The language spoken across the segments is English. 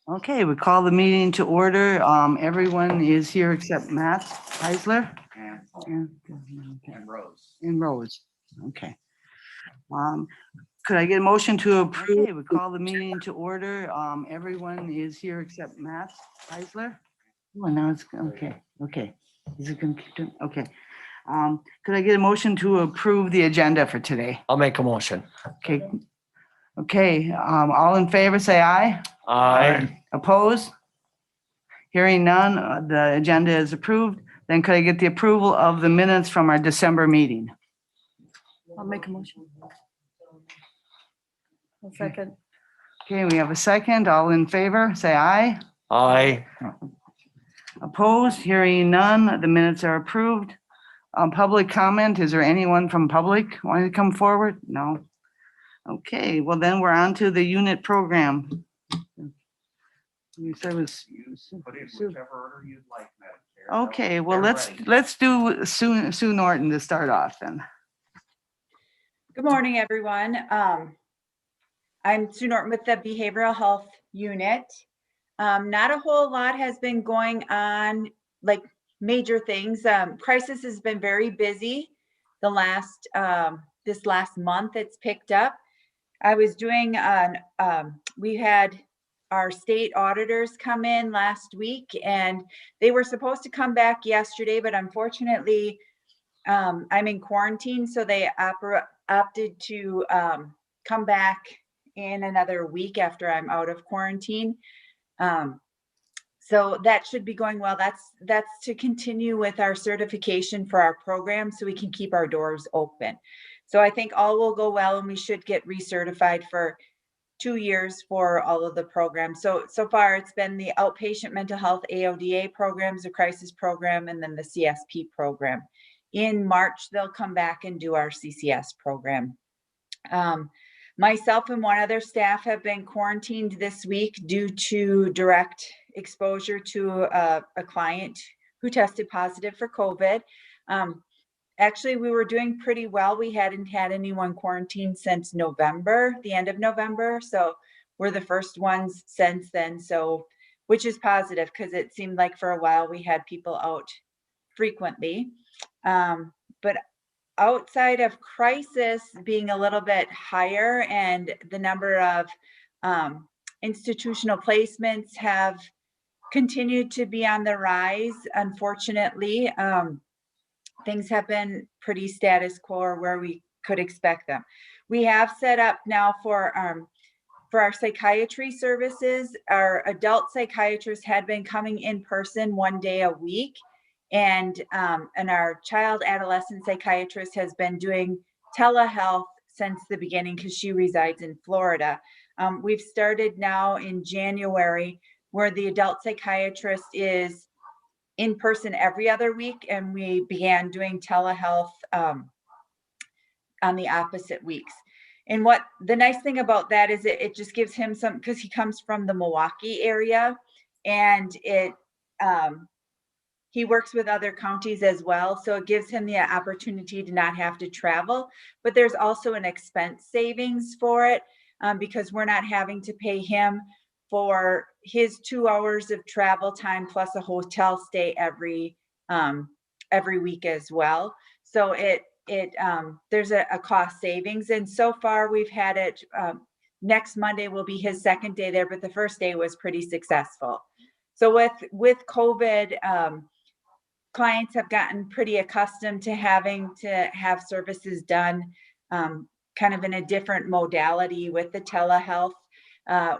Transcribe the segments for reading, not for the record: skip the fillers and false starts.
Okay, we call the meeting to order. Everyone is here except Matt Heisler and Rose. and Rose. Okay. Could I get a motion to approve? Okay, we call the meeting to order. Everyone is here except Matt Heisler. Oh, now it's, okay, okay. Is it gonna keep doing, okay. Could I get a motion to approve the agenda for today? I'll make a motion. Okay. Okay, all in favor, say aye. Aye. Opposed? Hearing none, the agenda is approved. Then could I get the approval of the minutes from our December meeting? I'll make a motion. One second. Okay, we have a second. All in favor, say aye. Aye. Opposed? Hearing none, the minutes are approved. Public comment, is there anyone from public wanting to come forward? No. Okay, well then we're on to the unit program. You said it was. Put it in whichever order you'd like, Madam Chair. Okay, well, They're let's ready. do Sue Norton to start off then. Good morning, everyone. I'm Sue Norton with the Behavioral Health Unit. Not a whole lot has been going on, like major things. Crisis has been very busy. This last month it's picked up. I was doing we had our state auditors come in last week, and they were supposed to come back yesterday, but unfortunately, I'm in quarantine, so they opted to come back in another week after I'm out of quarantine. So that should be going well. That's to continue with our certification for our program so we can keep our doors open. So I think all will go well, and we should get recertified for 2 years for all of the programs. So far it's been the outpatient mental health AODA programs, the crisis program, and then the CSP program. In March, they'll come back and do our CCS program. Myself and one other staff have been quarantined this week due to direct exposure to a client who tested positive for COVID. Actually, we were doing pretty well. We hadn't had anyone quarantined since November, the end of November. So we're the first ones since then. So, which is positive because it seemed like for a while we had people out frequently. But outside of crisis being a little bit higher and the number of institutional placements have continued to be on the rise, unfortunately, things have been pretty status quo or where we could expect them. We have set up now for our psychiatry services. Our adult psychiatrist had been coming in person 1 day a week, and our child adolescent psychiatrist has been doing telehealth since the beginning because she resides in Florida. We've started now in January where the adult psychiatrist is in person every other week, and we began doing telehealth on the opposite weeks. And what the nice thing about that is it just gives him some, because he comes from the Milwaukee area, and he works with other counties as well, so it gives him the opportunity to not have to travel. But there's also an expense savings for it because we're not having to pay him for his 2 hours of travel time plus a hotel stay every week as well. So there's a cost savings. And so far we've had it, next Monday will be his second day there, but the first day was pretty successful. So with COVID, clients have gotten pretty accustomed to having to have services done kind of in a different modality with the telehealth.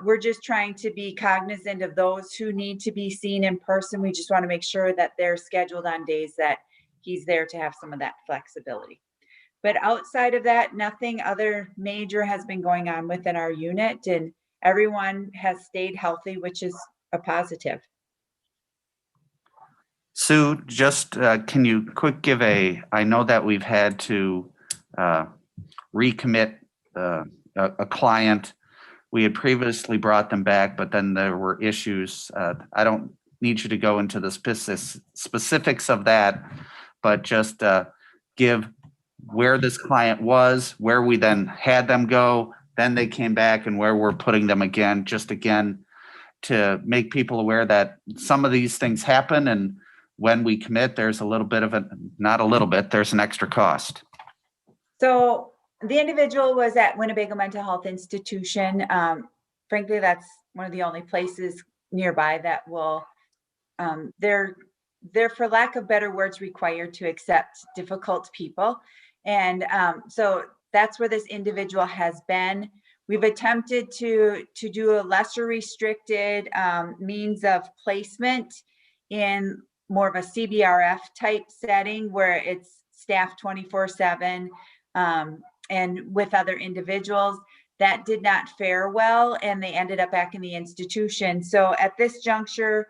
We're just trying to be cognizant of those who need to be seen in person. We just want to make sure that they're scheduled on days that he's there to have some of that flexibility. But outside of that, nothing other major has been going on within our unit, and everyone has stayed healthy, which is a positive. Sue, just can you give I know that we've had to recommit a client. We had previously brought them back, but then there were issues. I don't need you to go into the specifics of that, but just give where this client was, where we then had them go, then they came back, and where we're putting them again, just again, to make people aware that some of these things happen, and when we commit, there's a little bit of not a little bit, there's an extra cost. So the individual was at Winnebago Mental Health Institution. Frankly, that's one of the only places nearby that will, they're, for lack of better words, required to accept difficult people. And so that's where this individual has been. We've attempted to do a lesser restricted means of placement in more of a CBRF type setting where it's staffed 24/7 and with other individuals. That did not fare well, and they ended up back in the institution. So at this juncture,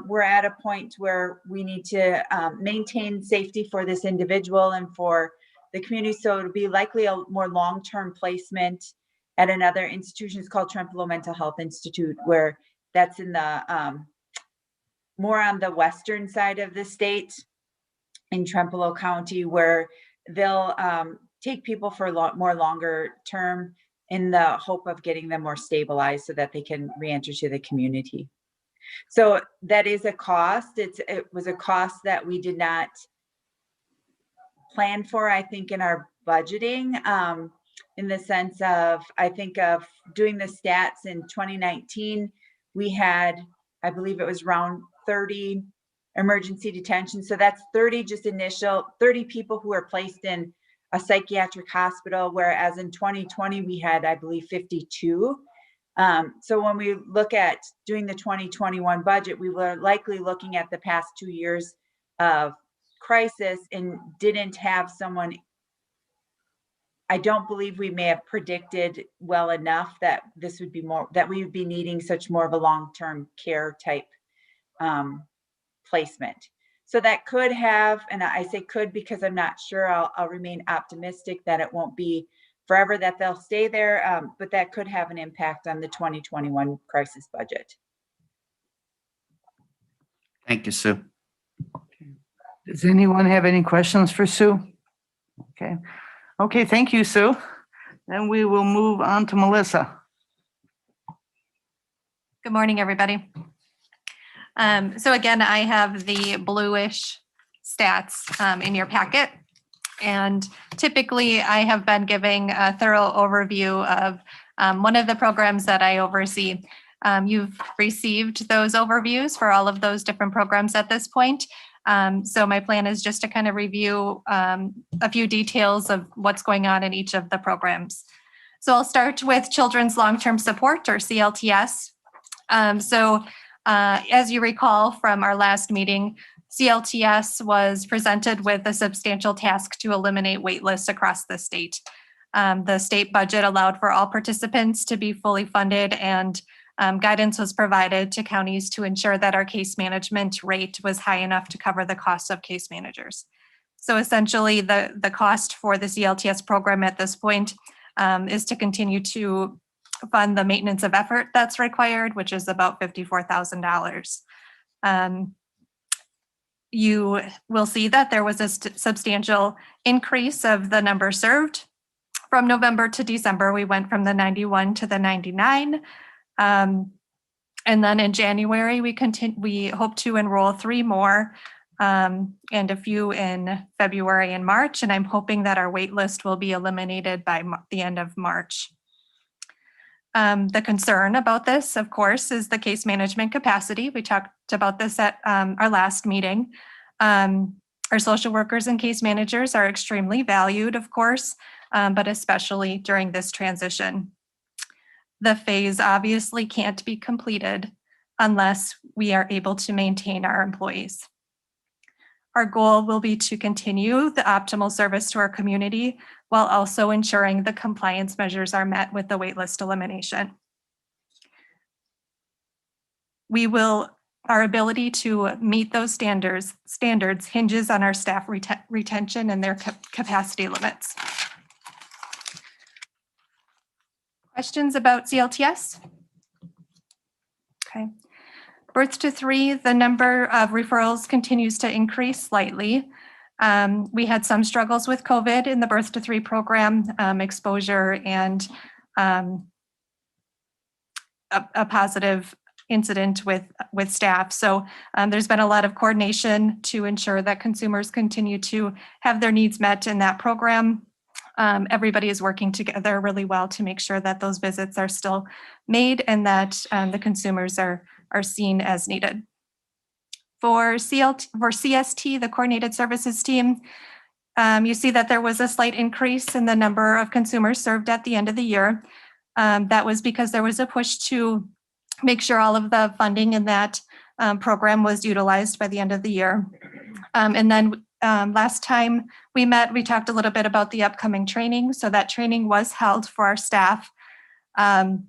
we're at a point where we need to maintain safety for this individual and for the community. So it'll be likely a more long-term placement at another institution. It's called Trempealeau Mental Health Institute, where that's in the more on the western side of the state in Trempealeau County, where they'll take people for more longer term in the hope of getting them more stabilized so that they can re-enter to the community. So that is a cost. It was a cost that we did not plan for, I think, in our budgeting, in the sense of, I think of doing the stats in 2019, we had, I believe it was around 30 emergency detention. So that's 30 just initial, 30 people who were placed in a psychiatric hospital, whereas in 2020, we had, I believe, 52. So when we look at doing the 2021 budget, we were likely looking at the past 2 years of crisis and didn't have someone. I don't believe we may have predicted well enough that this would be more, that we would be needing such more of a long-term care type placement. So that could have, and I say could because I'm not sure, I'll remain optimistic that it won't be forever, that they'll stay there, but that could have an impact on the 2021 crisis budget. Thank you, Sue. Does anyone have any questions for Sue? Okay. Okay, thank you, Sue. Then we will move on to Melissa. Good morning, everybody. So again, I have the bluish stats in your packet. And typically I have been giving a thorough overview of one of the programs that I oversee. You've received those overviews for all of those different programs at this point. So my plan is just to kind of review a few details of what's going on in each of the programs. So I'll start with Children's Long-Term Support, or CLTS. As you recall from our last meeting, CLTS was presented with a substantial task to eliminate wait lists across the state. The state budget allowed for all participants to be fully funded, and guidance was provided to counties to ensure that our case management rate was high enough to cover the costs of case managers. So essentially, the cost for the CLTS program at this point is to continue to fund the maintenance of effort that's required, which is about $54,000. You will see that there was a substantial increase of the number served. From November to December, we went from the 91 to the 99. And then in January, we hope to enroll 3 more and a few in February and March. And I'm hoping that our wait list will be eliminated by the end of March. The concern about this, of course, is the case management capacity. We talked about this at our last meeting. Our social workers and case managers are extremely valued, of course, but especially during this transition. The phase obviously can't be completed unless we are able to maintain our employees. Our goal will be to continue the optimal service to our community while also ensuring the compliance measures are met with the waitlist elimination. Our ability to meet those standards hinges on our staff retention and their capacity limits. Questions about CLTS? Okay. Birth to 3, the number of referrals continues to increase slightly. We had some struggles with COVID in the Birth to 3 program, exposure and a positive incident with staff. So there's been a lot of coordination to ensure that consumers continue to have their needs met in that program. Everybody is working together really well to make sure that those visits are still made and that the consumers are seen as needed. For CST, the Coordinated Services Team, you see that there was a slight increase in the number of consumers served at the end of the year. That was because there was a push to make sure all of the funding in that program was utilized by the end of the year. And then last time we met, we talked a little bit about the upcoming training. So that training was held for our staff. And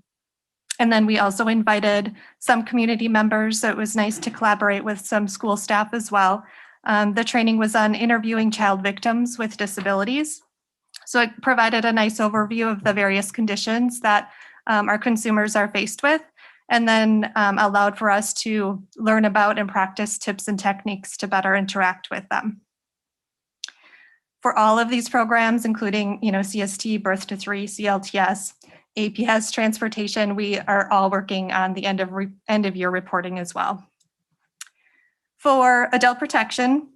then we also invited some community members. So it was nice to collaborate with some school staff as well. The training was on interviewing child victims with disabilities. So it provided a nice overview of the various conditions that our consumers are faced with, and then allowed for us to learn about and practice tips and techniques to better interact with them. For all of these programs, including CST, Birth to 3, CLTS, APS, transportation, we are all working on the end of year reporting as well. For adult protection,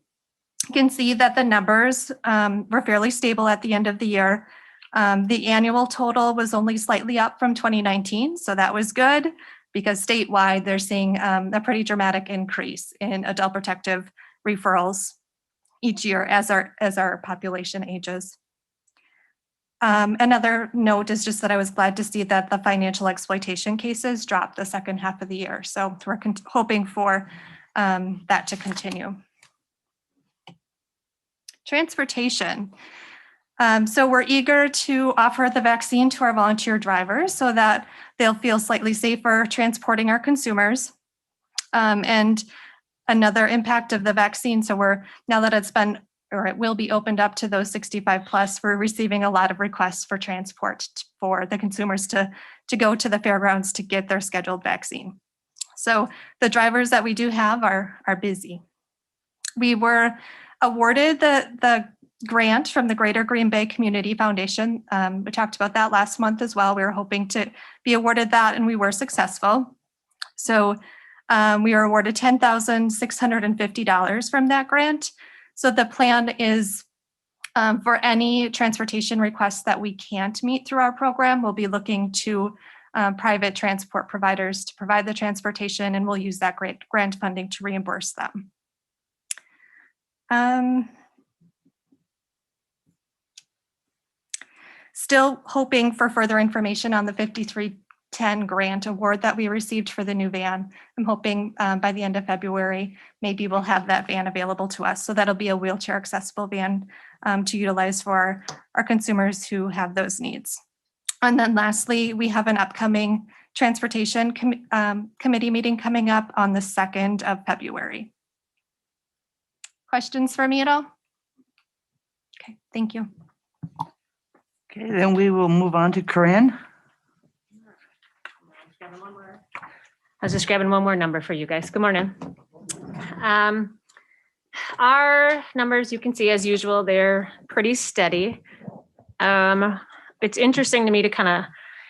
you can see that the numbers were fairly stable at the end of the year. The annual total was only slightly up from 2019, so that was good because statewide they're seeing a pretty dramatic increase in adult protective referrals each year as our population ages. Another note is just that I was glad to see that the financial exploitation cases dropped the second half of the year. So we're hoping for that to continue. Transportation. So we're eager to offer the vaccine to our volunteer drivers so that they'll feel slightly safer transporting our consumers. And another impact of the vaccine, so now that it will be opened up to those 65 plus, we're receiving a lot of requests for transport for the consumers to go to the fairgrounds to get their scheduled vaccine. So the drivers that we do have are busy. We were awarded the grant from the Greater Green Bay Community Foundation. We talked about that last month as well. We were hoping to be awarded that, and we were successful. So we were awarded $10,650 from that grant. So the plan is for any transportation requests that we can't meet through our program, we'll be looking to private transport providers to provide the transportation, and we'll use that grant funding to reimburse them. Still hoping for further information on the 5310 grant award that we received for the new van. I'm hoping by the end of February, maybe we'll have that van available to us. So that'll be a wheelchair accessible van to utilize for our consumers who have those needs. And then lastly, we have an upcoming transportation committee meeting coming up on the 2nd of February. Questions for me at all? Okay, thank you. Okay, then we will move on to Corinne. I was just grabbing one more number for you guys. Good morning. Our numbers, you can see as usual, they're pretty steady. It's interesting to me to kind of,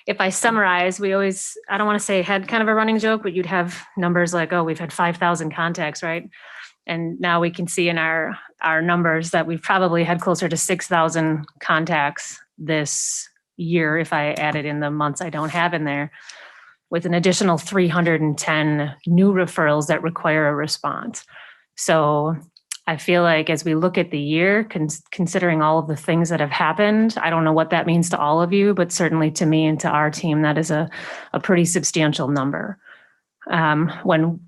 if I summarize, I don't want to say had kind of a running joke, but you'd have numbers like, oh, we've had 5,000 contacts, right? And now we can see in our numbers that we've probably had closer to 6,000 contacts this year, if I added in the months I don't have in there, with an additional 310 new referrals that require a response. So I feel like as we look at the year, considering all of the things that have happened, I don't know what that means to all of you, but certainly to me and to our team, that is a pretty substantial number. When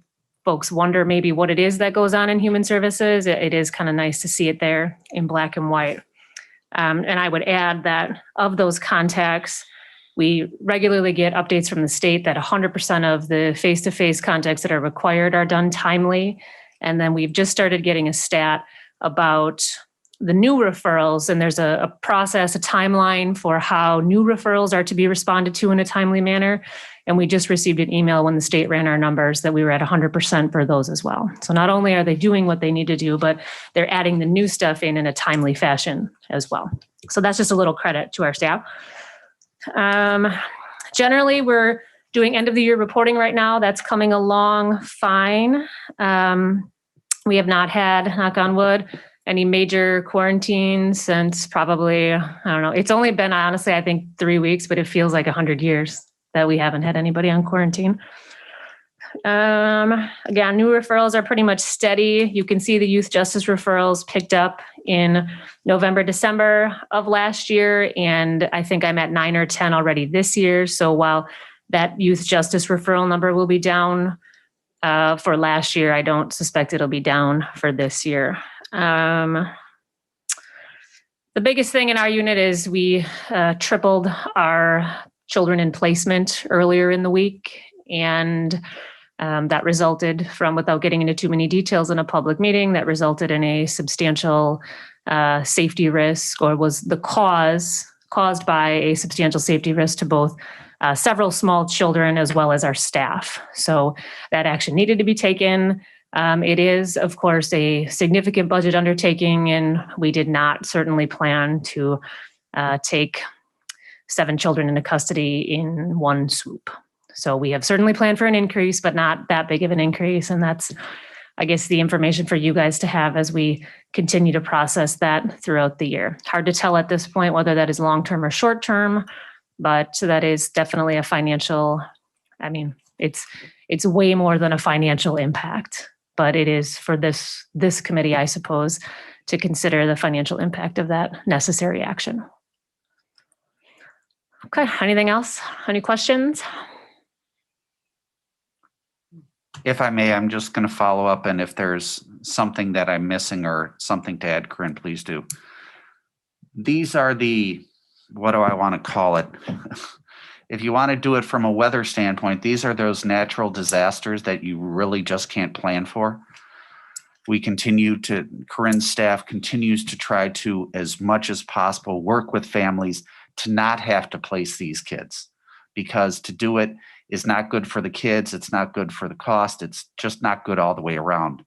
folks wonder maybe what it is that goes on in human services, it is kind of nice to see it there in black and white. And I would add that of those contacts, we regularly get updates from the state that 100% of the face-to-face contacts that are required are done timely. And then we've just started getting a stat about the new referrals, and there's a process, a timeline for how new referrals are to be responded to in a timely manner. And we just received an email when the state ran our numbers that we were at 100% for those as well. So not only are they doing what they need to do, but they're adding the new stuff in a timely fashion as well. So that's just a little credit to our staff. Generally, we're doing end of the year reporting right now. That's coming along fine. We have not had, knock on wood, any major quarantines since probably, I don't know. It's only been, honestly, I think 3 weeks, but it feels like 100 years that we haven't had anybody on quarantine. Again, new referrals are pretty much steady. You can see the youth justice referrals picked up in November, December of last year. And I think I'm at 9 or 10 already this year. So while that youth justice referral number will be down for last year, I don't suspect it'll be down for this year. The biggest thing in our unit is we tripled our children in placement earlier in the week. And that resulted from, without getting into too many details in a public meeting, that resulted in a substantial safety risk, or was the caused by a substantial safety risk to both several small children as well as our staff. So that action needed to be taken. It is, of course, a significant budget undertaking, and we did not certainly plan to take 7 children into custody in one swoop. So we have certainly planned for an increase, but not that big of an increase. And that's, I guess, the information for you guys to have as we continue to process that throughout the year. Hard to tell at this point whether that is long-term or short-term, but that is definitely a financial, I mean, it's way more than a financial impact, but it is for this committee, I suppose, to consider the financial impact of that necessary action. Okay, anything else? Any questions? If I may, I'm just going to follow up, and if there's something that I'm missing or something to add, Corinne, please do. These are the, what do I want to call it? If you want to do it from a weather standpoint, these are those natural disasters that you really just can't plan for. Corinne's staff continues to try to, as much as possible, work with families to not have to place these kids, because to do it is not good for the kids. It's not good for the cost. It's just not good all the way around.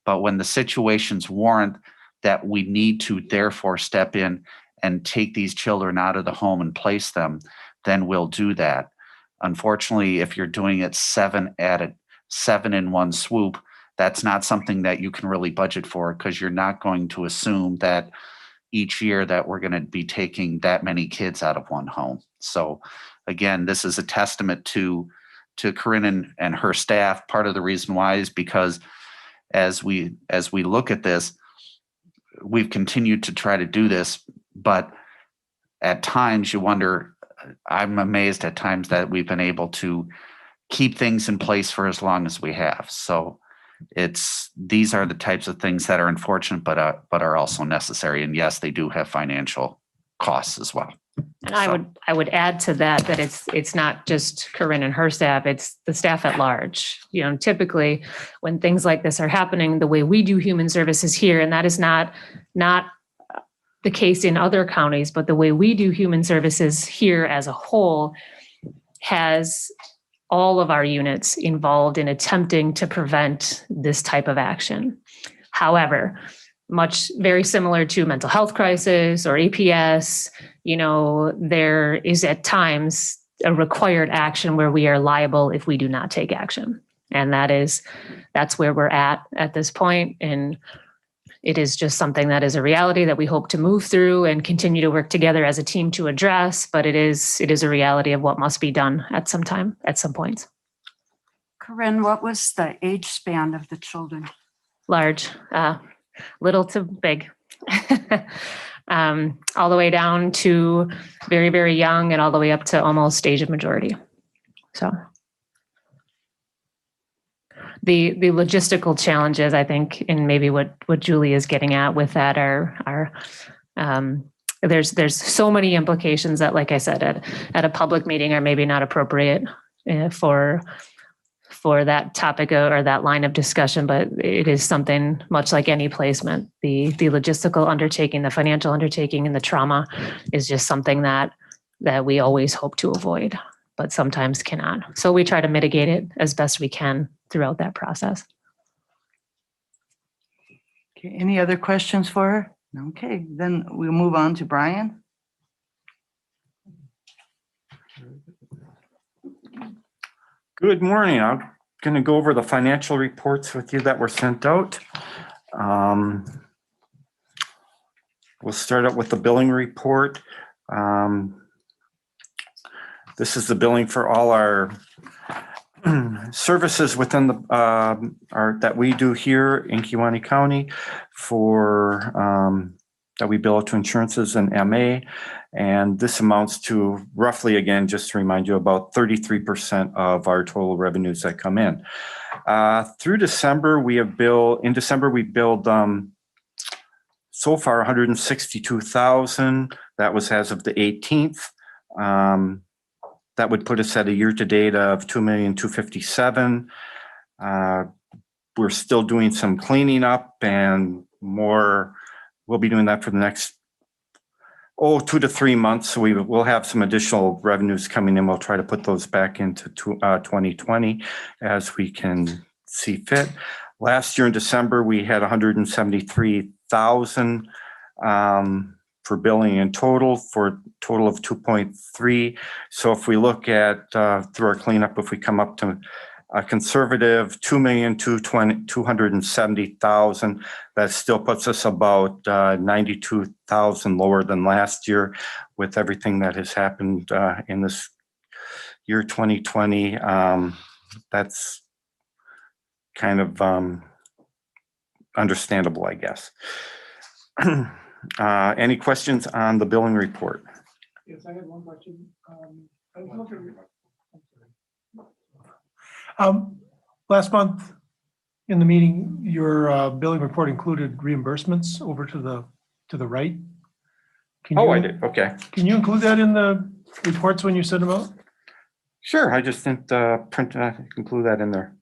But when the situations warrant that we need to therefore step in and take these children out of the home and place them, then we'll do that. Unfortunately, if you're doing it 7 in one swoop, that's not something that you can really budget for, because you're not going to assume that each year that we're going to be taking that many kids out of one home. So again, this is a testament to Corinne and her staff. Part of the reason why is because as we look at this, we've continued to try to do this, but at times you wonder, I'm amazed at times that we've been able to keep things in place for as long as we have. So these are the types of things that are unfortunate, but are also necessary. And yes, they do have financial costs as well. And I would add to that it's not just Corinne and her staff, it's the staff at large. You know, typically when things like this are happening, the way we do human services here, and that is not the case in other counties, but the way we do human services here as a whole has all of our units involved in attempting to prevent this type of action. However, very similar to mental health crisis or APS, you know, there is at times a required action where we are liable if we do not take action. And that's where we're at this point. And it is just something that is a reality that we hope to move through and continue to work together as a team to address. But it is a reality of what must be done at some points. Corinne, what was the age span of the children? Large, little to big, all the way down to very, very young and all the way up to almost age of majority. So the logistical challenges, I think, and maybe what Julie is getting at with that are there's so many implications that, like I said, at a public meeting are maybe not appropriate for that topic or that line of discussion, but it is something much like any placement. The logistical undertaking, the financial undertaking, and the trauma is just something that we always hope to avoid, but sometimes cannot. So we try to mitigate it as best we can throughout that process. Okay, any other questions for her? Okay, then we'll move on to Brian. Good morning. I'm going to go over the financial reports with you that were sent out. We'll start out with the billing report. This is the billing for all our services within the that we do here in Kewaunee County for that we bill out to insurances and MA. And this amounts to roughly, again, just to remind you, about 33% of our total revenues that come in. Through December, we billed so far 162,000. That was as of the 18th. That would put us at a year-to-date of 2,257,000. We're still doing some cleaning up and more. We'll be doing that for the next 2 to 3 months. So we'll have some additional revenues coming in. We'll try to put those back into 2020 as we can see fit. Last year in December, we had 173,000 for billing in total, for a total of 2.3. So if we look at through our cleanup, if we come up to a conservative 2,270,000, that still puts us about 92,000 lower than last year. With everything that has happened in this year 2020, that's kind of understandable, I guess. Any questions on the billing report? Yes, I have one question. Last month in the meeting, your billing report included reimbursements over to the right. I did. Okay. Can you include that in the reports when you send them out? Sure. I just didn't print include that in there.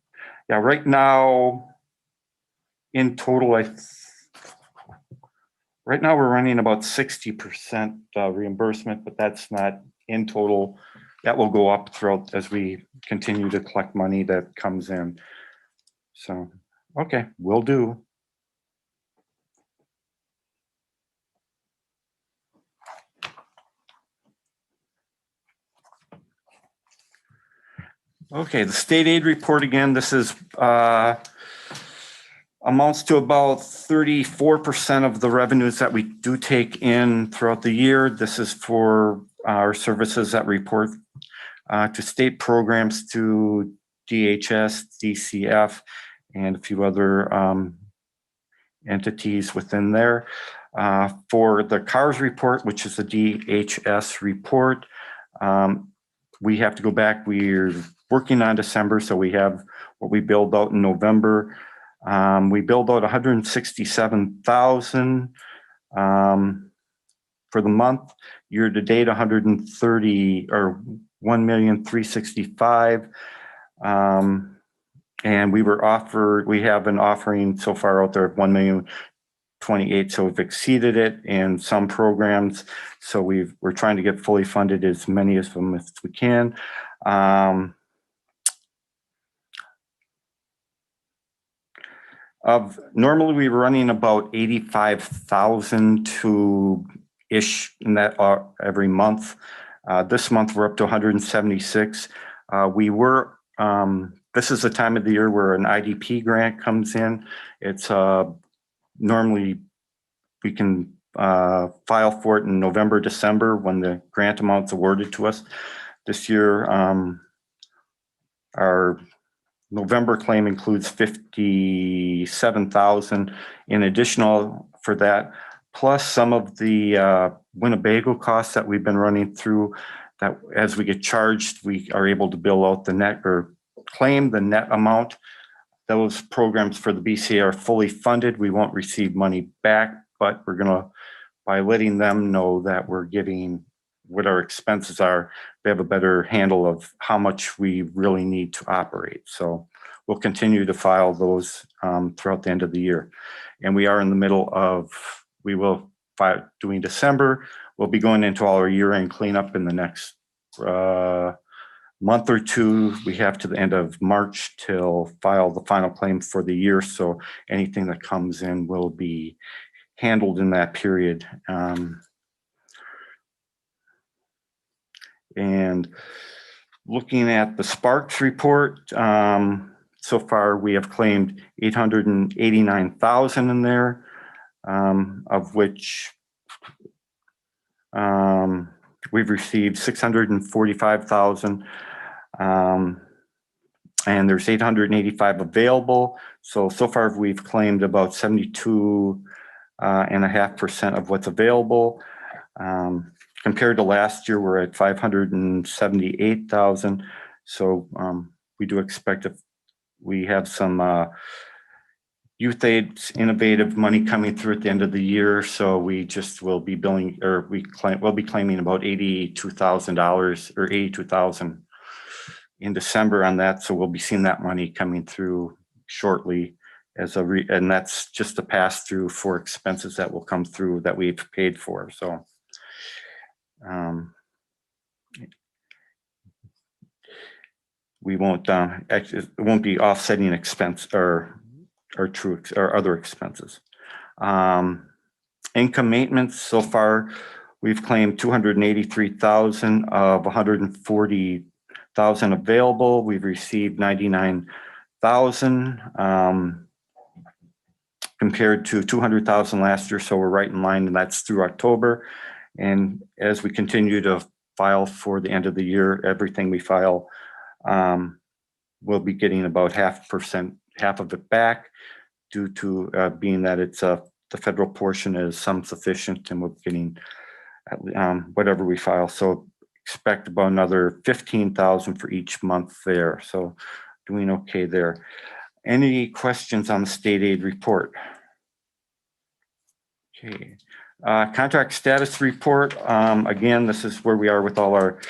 Yeah. Right now, in total, right now we're running about 60% reimbursement, but that's not in total. That will go up throughout as we continue to collect money that comes in. So, okay, will do. Okay, the state aid report again. This is amounts to about 34% of the revenues that we do take in throughout the year. This is for our services that report to state programs, to DHS, DCF, and a few other entities within there. For the CARS report, which is the DHS report, we have to go back. We're working on December, so we have what we billed out in November. We billed out 167,000 for the month. Year to date, 130 or 1,365,000. And we have an offering so far out there of 1,028,000. So we've exceeded it in some programs. So we're trying to get fully funded as many of them as we can. Normally we were running about 85,000 to ish in that every month. This month we're up to 176. This is the time of the year where an IDP grant comes in. It's normally we can file for it in November, December when the grant amount's awarded to us. This year, our November claim includes 57,000 in additional for that, plus some of the Winnebago costs that we've been running through. That as we get charged, we are able to bill out the net or claim the net amount. Those programs for the BCA are fully funded. We won't receive money back, but we're gonna, by letting them know that we're getting what our expenses are, they have a better handle of how much we really need to operate. So we'll continue to file those throughout the end of the year. And we are in the middle of, we will file doing December. We'll be going into all our year-end cleanup in the next month or two. We have to the end of March till file the final claim for the year. So anything that comes in will be handled in that period. And Looking at the Sparks report, so far we have claimed 889,000 in there, of which we've received 645,000. And there's 885 available. So far we've claimed about 72.5% of what's available. Compared to last year, we're at 578,000. So we do expect if we have some youth aid innovative money coming through at the end of the year. So we just will be billing, or we'll be claiming about $82,000 or 82,000 in December on that. So we'll be seeing that money coming through shortly and that's just a pass through for expenses that will come through that we've paid for. So we won't it won't be offsetting expense or other expenses. Income maintenance, so far we've claimed 283,000 of 140,000 available. We've received 99,000 compared to 200,000 last year. So we're right in line, and that's through October. And as we continue to file for the end of the year, everything we file, we'll be getting about half of it back due to being that it's the federal portion is some sufficient, and we're getting whatever we file. So expect about another 15,000 for each month there. So doing okay there. Any questions on the state aid report? Okay. Contract status report. Again, this is where we are with all our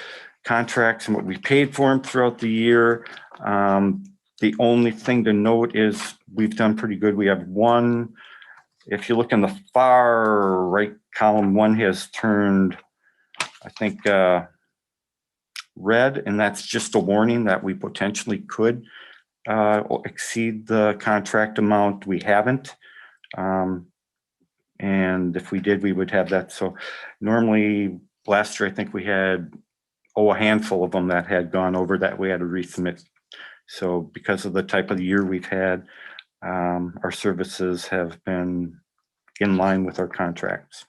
contracts and what we paid for them throughout the year. The only thing to note is we've done pretty good. We have one, if you look in the far right column, one has turned, I think, red, and that's just a warning that we potentially could exceed the contract amount. We haven't. And if we did, we would have that. So normally last year, I think we had, a handful of them that had gone over that we had to resubmit. So because of the type of the year we've had, our services have been in line with our contracts.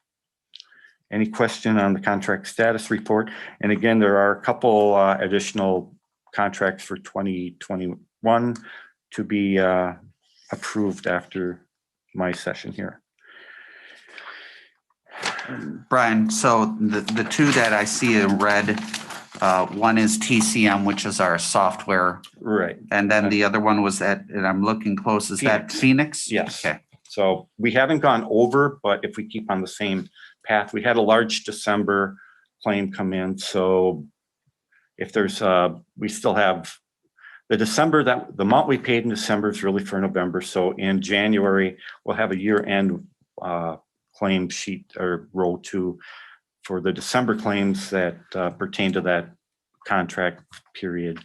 Any question on the contract status report? And again, there are a couple additional contracts for 2021 to be approved after my session here. Brian, so the two that I see in red, one is TCM, which is our software. Right. And then the other one was that, and I'm looking close, is that Phoenix? Yes. Okay. So we haven't gone over, but if we keep on the same path, we had a large December claim come in. So if there's, we still have the December, that the amount we paid in December is really for November. So in January, we'll have a year-end claim sheet or row 2 for the December claims that pertain to that contract period.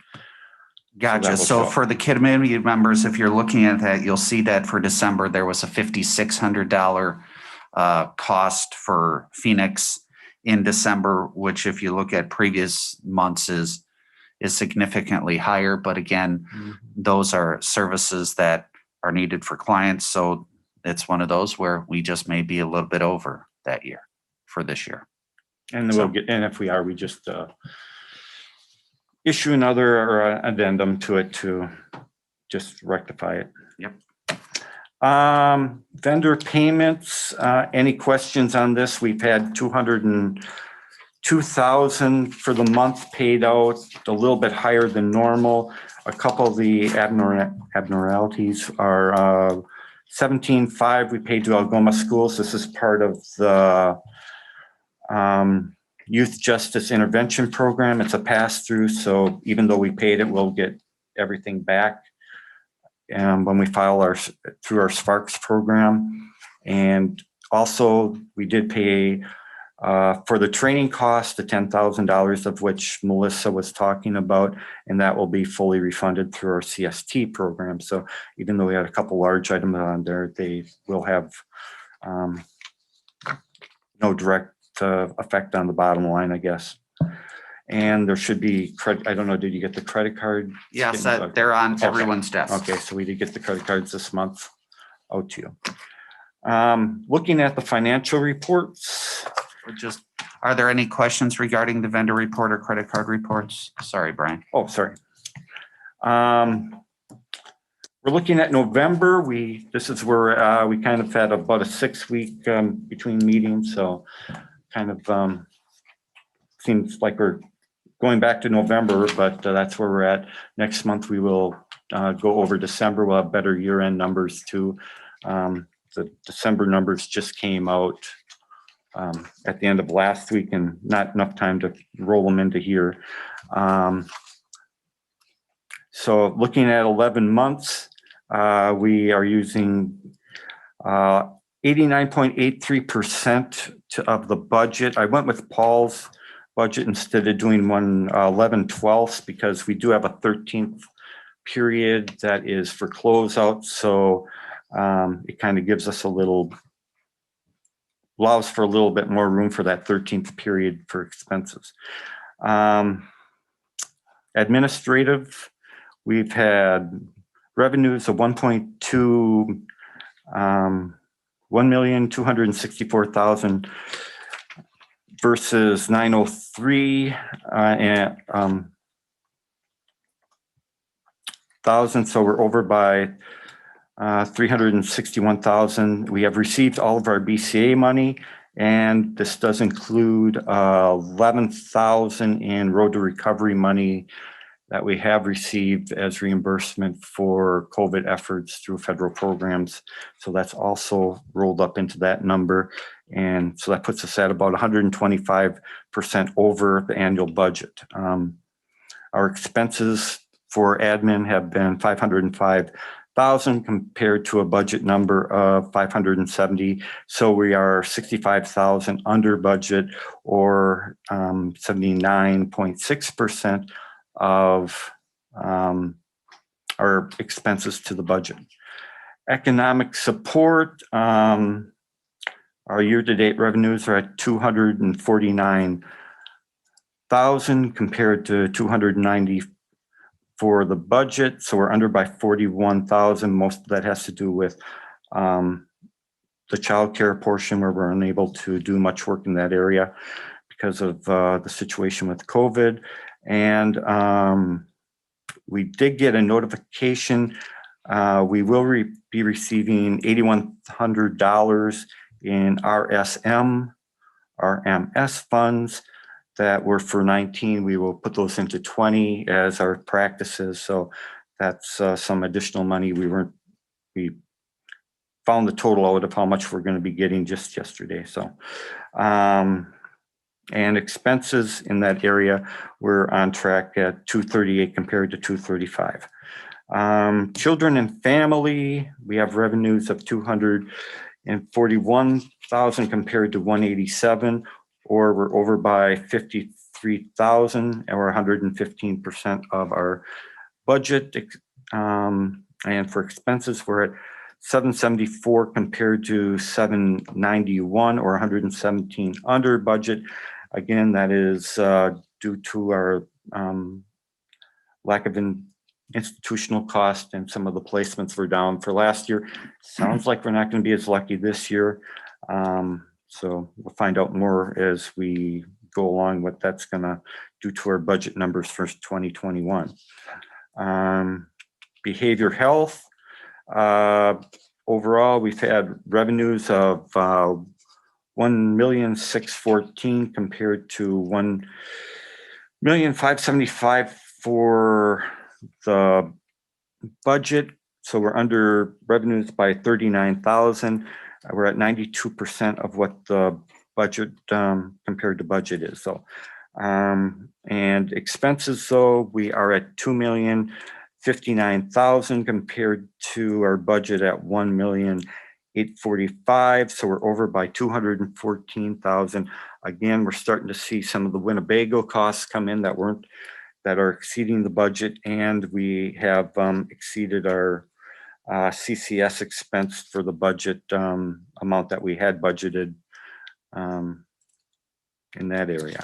Gotcha. So for the community members, if you're looking at that, you'll see that for December, there was a $5,600 cost for Phoenix in December, which if you look at previous months is significantly higher. But again, those are services that are needed for clients. So it's one of those where we just may be a little bit over that year for this year. And then we'll get, and if we are, we just issue another addendum to it to just rectify it. Yep. Vendor payments, any questions on this? We've had 202,000 for the month paid out, a little bit higher than normal. A couple of the abnormalities are 17.5 we paid to Algoma Schools. This is part of the Youth Justice Intervention Program. It's a pass-through, so even though we paid it, we'll get everything back when we file through our Sparks program. And also, we did pay for the training cost, the $10,000 of which Melissa was talking about, and that will be fully refunded through our CST program. So even though we had a couple large items on there, they will have no direct effect on the bottom line, I guess. And there should be credit, I don't know, did you get the credit card? Yes, statements? they're on Okay. everyone's desk. Okay, so we did get the credit cards this month out to you. Looking at the financial reports. Are there any questions regarding the vendor report or credit card reports? Sorry, Brian. Oh, sorry. We're looking at November. This is where we kind of had about a 6-week between meetings, so kind of seems like we're going back to November, but that's where we're at. Next month, we will go over December. We'll have better year-end numbers too. The December numbers just came out at the end of last week and not enough time to roll them into here. So looking at 11 months, we are using 89.83% of the budget. I went with Paul's budget instead of doing one 11/12 because we do have a 13th period that is for closeout. So it kind of gives us allows for a little bit more room for that 13th period for expenses. Administrative, we've had revenues of 1,264,000 versus 903 thousand. So we're over by 361,000. We have received all of our BCA money, and this does include 11,000 in road to recovery money that we have received as reimbursement for COVID efforts through federal programs. So that's also rolled up into that number. And so that puts us at about 125% over the annual budget. Our expenses for admin have been 505,000 compared to a budget number of 570. So we are 65,000 under budget, or 79.6% of our expenses to the budget. Economic support, our year-to-date revenues are at 249,000 compared to 290 for the budget. So we're under by 41,000. Most of that has to do with the childcare portion, where we're unable to do much work in that area because of the situation with COVID. And we did get a notification. We will be receiving $8,100 in RMS funds that were for 19. We will put those into 20 as our practices. So that's some additional money. We found the total out of how much we're going to be getting just yesterday. So, and expenses in that area, we're on track at 238 compared to 235. Children and family, we have revenues of 241,000 compared to 187, or we're over by 53,000, or 115% of our budget. And for expenses, we're at 774 compared to 791, or 117 under budget. Again, that is due to our lack of institutional cost, and some of the placements were down for last year. Sounds like we're not going to be as lucky this year. So we'll find out more as we go along what that's going to do to our budget numbers for 2021. Behavior health. Overall, we've had revenues of 1,614,000 compared to 1,575,000 for the budget. So we're under revenues by 39,000. We're at 92% of what the budget compared to budget is. So, and expenses, though, we are at 2,059,000 compared to our budget at 1,845,000. So we're over by 214,000. Again, we're starting to see some of the Winnebago costs come in that are exceeding the budget, and we have exceeded our CCS expense for the budget amount that we had budgeted in that area.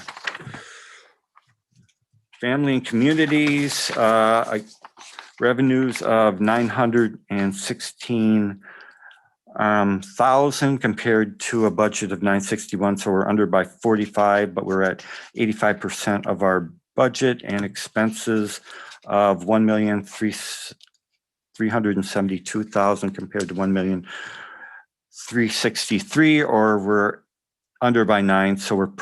Family and communities, revenues of 916,000 compared to a budget of 961. So we're under by 45, but we're at 85% of our budget, and expenses of 1,372,000 compared to 1,363,000, or we're under by 9. So we're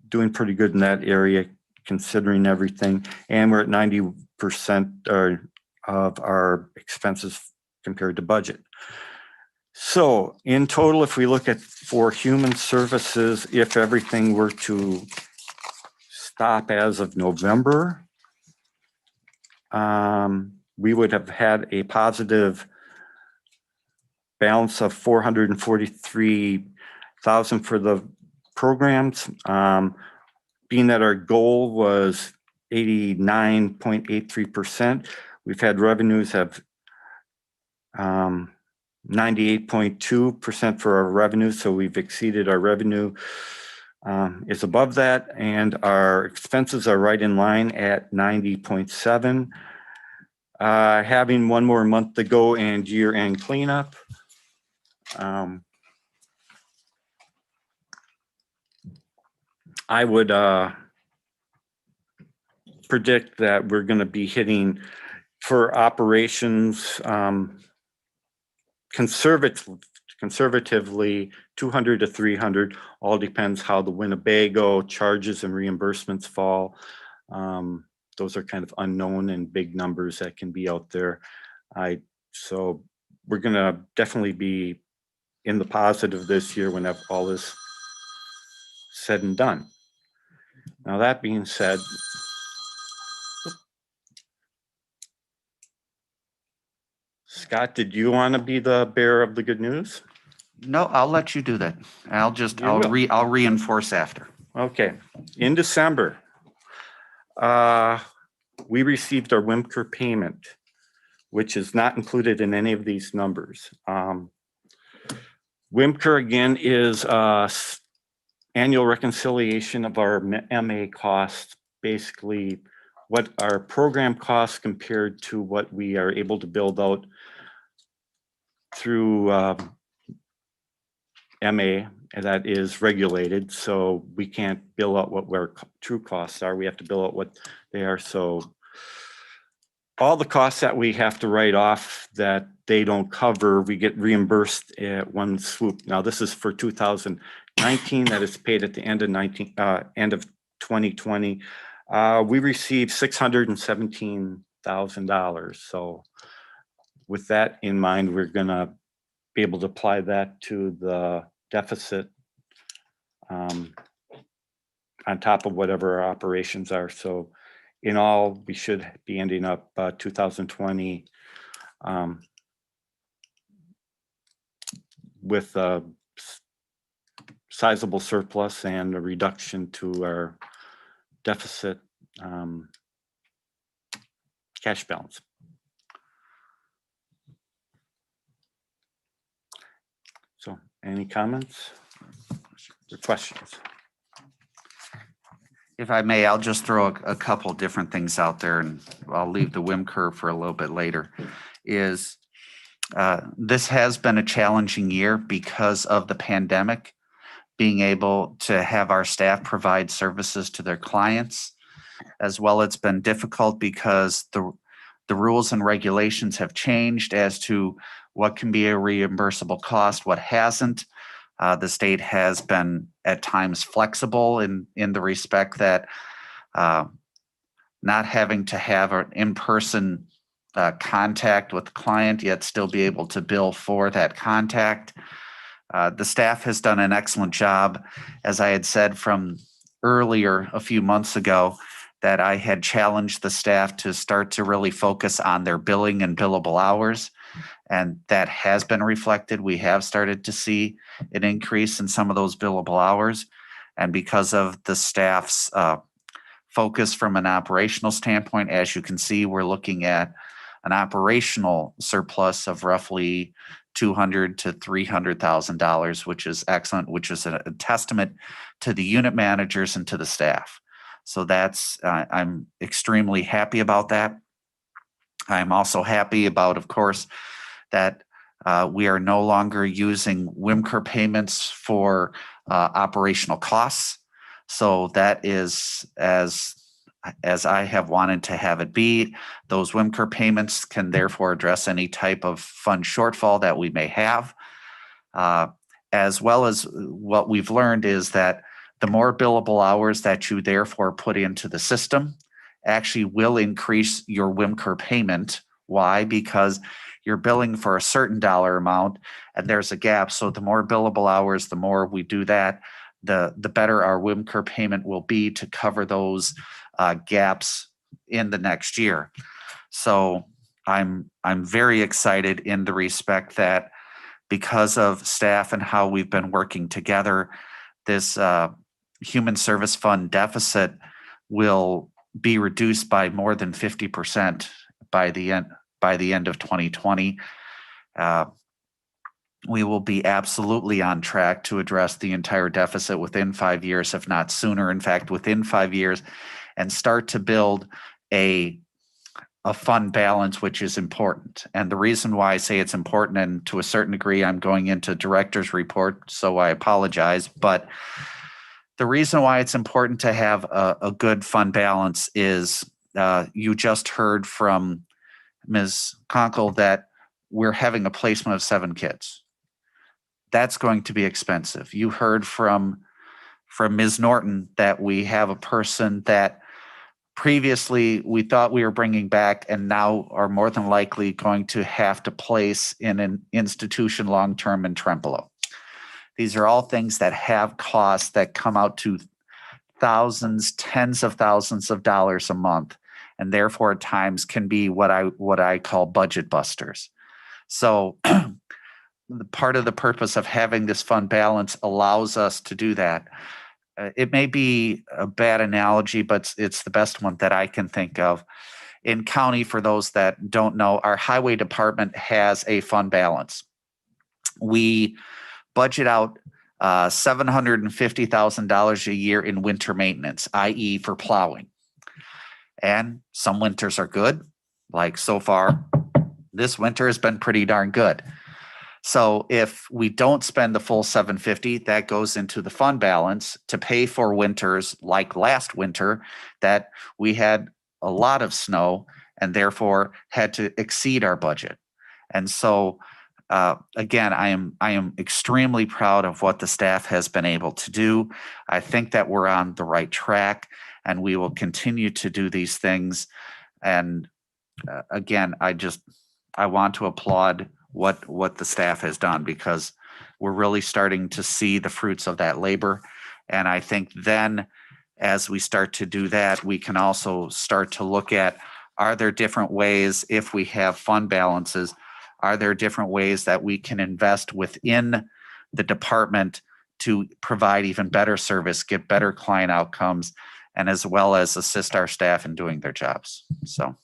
doing pretty good in that area considering everything. And we're at 90% of our expenses compared to budget. So in total, if we look at for human services, if everything were to stop as of November, we would have had a positive balance of 443,000 for the programs. Being that our goal was 89.83%, we've had revenues of 98.2% for our revenue. So we've exceeded our revenue is above that, and our expenses are right in line at 90.7. Having one more month to go and year-end cleanup. I would predict that we're going to be hitting for operations conservatively 200 to 300. All depends how the Winnebago charges and reimbursements fall. Those are kind of unknown and big numbers that can be out there. So we're going to definitely be in the positive this year when all is said and done. Now, that being said, Scott, did you want to be the bearer of the good news? No, I'll let you do that. I'll reinforce after. Okay. In December, we received our WIMCR payment, which is not included in any of these numbers. WIMCR, again, is annual reconciliation of our MA costs, basically what our program costs compared to what we are able to build out through MA, and that is regulated. So we can't bill out what our true costs are. We have to bill out what they are. So all the costs that we have to write off that they don't cover, we get reimbursed at one swoop. Now, this is for 2019, that is paid at the end of 2020. We received $617,000. So with that in mind, we're going to be able to apply that to the deficit on top of whatever our operations are. So in all, we should be ending up 2020 with a sizable surplus and a reduction to our deficit cash balance. So any comments or questions? If I may, I'll just throw a couple different things out there, and I'll leave the WIMCR for a little bit later. This has been a challenging year because of the pandemic, being able to have our staff provide services to their clients. As well, it's been difficult because the rules and regulations have changed as to what can be a reimbursable cost, what hasn't. The state has been at times flexible in the respect that not having to have an in-person contact with the client, yet still be able to bill for that contact. The staff has done an excellent job. As I had said from earlier a few months ago, that I had challenged the staff to start to really focus on their billing and billable hours. And that has been reflected. We have started to see an increase in some of those billable hours. And because of the staff's focus from an operational standpoint, as you can see, we're looking at an operational surplus of roughly $200,000 to $300,000, which is excellent, which is a testament to the unit managers and to the staff. So that's, I'm extremely happy about that. I'm also happy about, of course, that we are no longer using WIMCR payments for operational costs. So that is as I have wanted to have it be. Those WIMCR payments can therefore address any type of fund shortfall that we may have. As well as what we've learned is that the more billable hours that you therefore put into the system actually will increase your WIMCR payment. Why? Because you're billing for a certain dollar amount and there's a gap. So the more billable hours, the more we do that, the better our WIMCR payment will be to cover those gaps in the next year. So I'm very excited in the respect that because of staff and how we've been working together, this human service fund deficit will be reduced by more than 50% by the end of 2020. We will be absolutely on track to address the entire deficit within 5 years, if not sooner. In fact, within 5 years, and start to build a fund balance, which is important. And the reason why I say it's important, and to a certain degree, I'm going into director's report, so I apologize, but the reason why it's important to have a good fund balance is you just heard from Ms. Conkle that we're having a placement of 7 kids. That's going to be expensive. You heard from Ms. Norton that we have a person that previously we thought we were bringing back and now are more than likely going to have to place in an institution long-term in Trempealeau. These are all things that have costs that come out to thousands, tens of thousands of dollars a month, and therefore at times can be what I call budget busters. So part of the purpose of having this fund balance allows us to do that. It may be a bad analogy, but it's the best one that I can think of. In county, for those that don't know, our highway department has a fund balance. We budget out $750,000 a year in winter maintenance, i.e. for plowing. And some winters are good, like so far, this winter has been pretty darn good. So if we don't spend the full 750, that goes into the fund balance to pay for winters like last winter that we had a lot of snow and therefore had to exceed our budget. And so again, I am extremely proud of what the staff has been able to do. I think that we're on the right track and we will continue to do these things. And again, I want to applaud what the staff has done, because we're really starting to see the fruits of that labor. And I think then as we start to do that, we can also start to look at, are there different ways, if we have fund balances, are there different ways that we can invest within the department to provide even better service, get better client outcomes, and as well as assist our staff in doing their jobs. So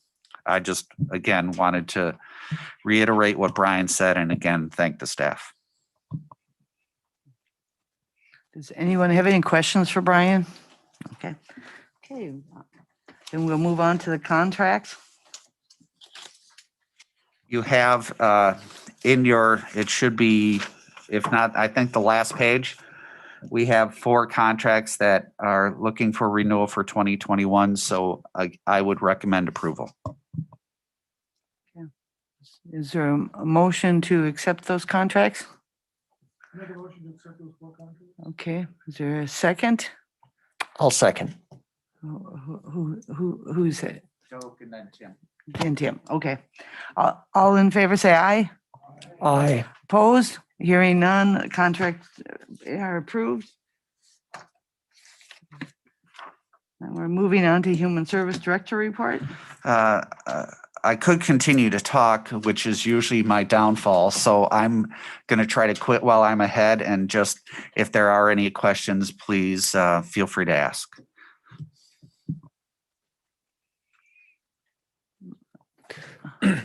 I just, again, wanted to reiterate what Brian said, and again, thank the staff. Does anyone have any questions for Brian? Okay. Then we'll move on to the contracts. You have in your, it should be, if not, I think the last page, we have 4 contracts that are looking for renewal for 2021. So I would recommend approval. Is there a motion to accept those contracts? Make a motion to accept those 4 contracts. Okay, is there a second? I'll second. Who's it? Joe and then Tim. And Tim, okay. All in favor, say aye. Aye. Opposed? Hearing none, contracts are approved. And we're moving on to Human Service Director report. I could continue to talk, which is usually my downfall. So I'm going to try to quit while I'm ahead, and just if there are any questions, please feel free to ask.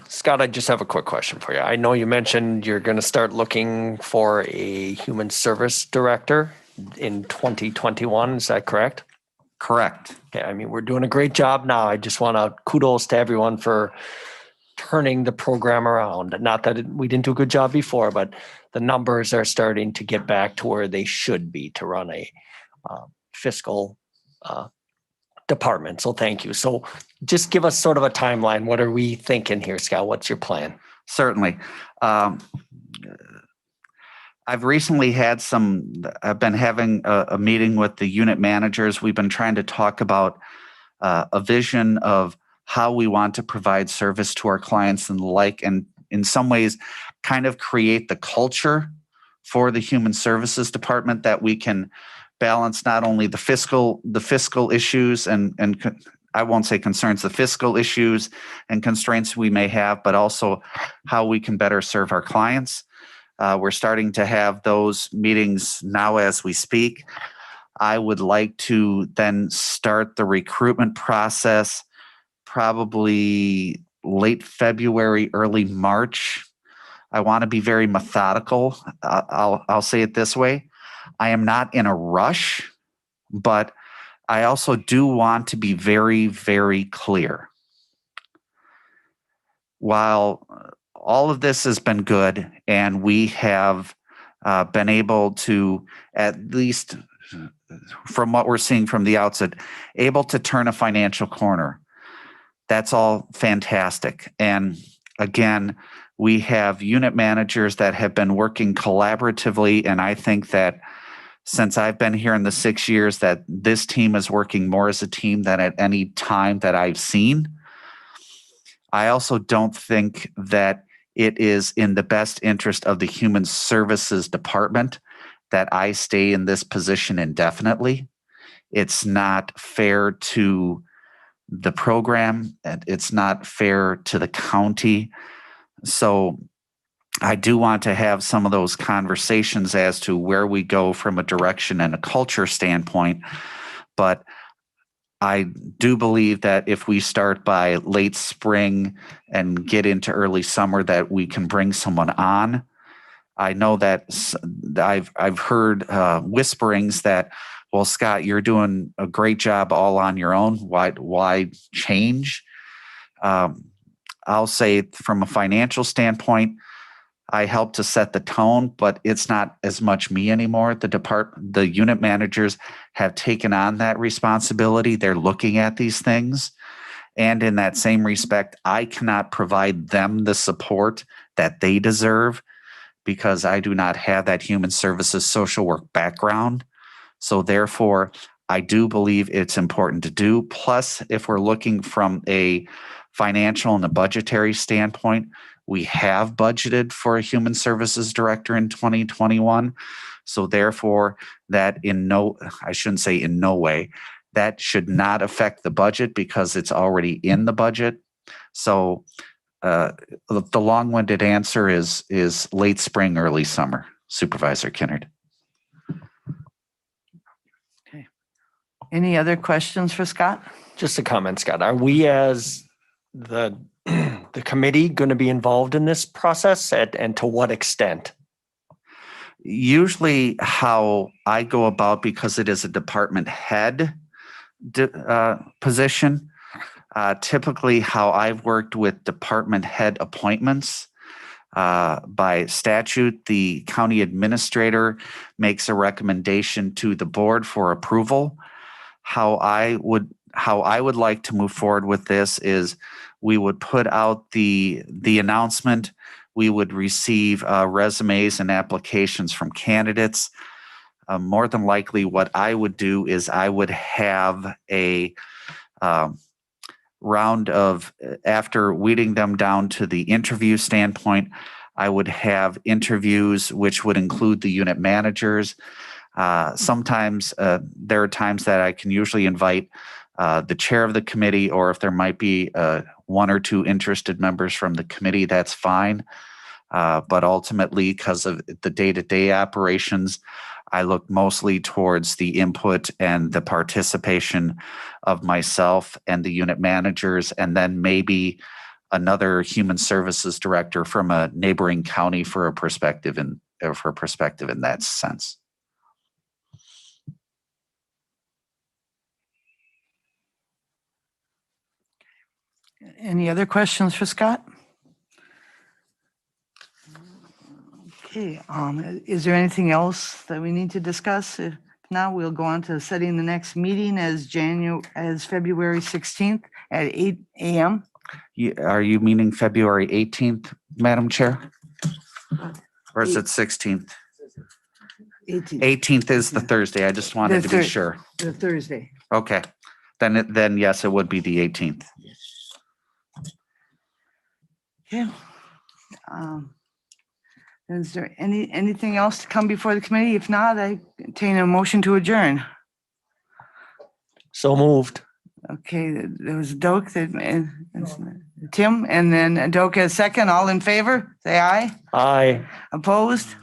Scott, I just have a quick question for you. I know you mentioned you're going to start looking for a human service director in 2021. Is that correct? Correct. Okay, I mean, we're doing a great job now. I just want to kudos to everyone for turning the program around. Not that we didn't do a good job before, but the numbers are starting to get back to where they should be to run a fiscal department. So thank you. So just give us sort of a timeline. What are we thinking here, Scott? What's your plan? Certainly. I've recently I've been having a meeting with the unit managers. We've been trying to talk about a vision of how we want to provide service to our clients and the like, and in some ways kind of create the culture for the human services department that we can balance not only the fiscal issues and I won't say concerns, the fiscal issues and constraints we may have, but also how we can better serve our clients. We're starting to have those meetings now as we speak. I would like to then start the recruitment process probably late February, early March. I want to be very methodical. I'll say it this way. I am not in a rush, but I also do want to be very, very clear. While all of this has been good and we have been able to, at least from what we're seeing from the outset, able to turn a financial corner. That's all fantastic. And again, we have unit managers that have been working collaboratively. And I think that since I've been here in the 6 years, that this team is working more as a team than at any time that I've seen. I also don't think that it is in the best interest of the human services department that I stay in this position indefinitely. It's not fair to the program, and it's not fair to the county. So I do want to have some of those conversations as to where we go from a direction and a culture standpoint. But I do believe that if we start by late spring and get into early summer, that we can bring someone on. I know that I've heard whisperings that, well, Scott, you're doing a great job all on your own. Why change? I'll say from a financial standpoint, I help to set the tone, but it's not as much me anymore. The unit managers have taken on that responsibility. They're looking at these things. And in that same respect, I cannot provide them the support that they deserve because I do not have that human services social work background. So therefore, I do believe it's important to do. Plus, if we're looking from a financial and a budgetary standpoint, we have budgeted for a human services director in 2021. So therefore, that I shouldn't say in no way, that should not affect the budget because it's already in the budget. So the long-winded answer is late spring, early summer, Supervisor Kinnard. Okay. Any other questions for Scott? Just a comment, Scott. Are we as the committee going to be involved in this process and to what extent? Usually how I go about, because it is a department head position, typically how I've worked with department head appointments, by statute, the county administrator makes a recommendation to the board for approval. How I would like to move forward with this is we would put out the announcement. We would receive resumes and applications from candidates. More than likely, what I would do is I would have a round of, after weeding them down to the interview standpoint, I would have interviews which would include the unit managers. Sometimes there are times that I can usually invite the chair of the committee, or if there might be one or two interested members from the committee, that's fine. But ultimately, because of the day-to-day operations, I look mostly towards the input and the participation of myself and the unit managers, and then maybe another human services director from a neighboring county for a perspective in that sense. Any other questions for Scott? Okay, is there anything else that we need to discuss? If not, we'll go on to setting the next meeting as February 16th at 8 a.m. Are you meaning February 18th, Madam Chair? Or is it 16th? 18th, 18th is the Thursday. I just wanted to be sure. the Thursday. Okay. Then yes, it would be the 18th. Yeah. Is there anything else to come before the committee? If not, I entertain a motion to adjourn. So moved. Okay, there was Doak, and Tim, and then Doak as second. All in favor, say aye. Aye. Opposed?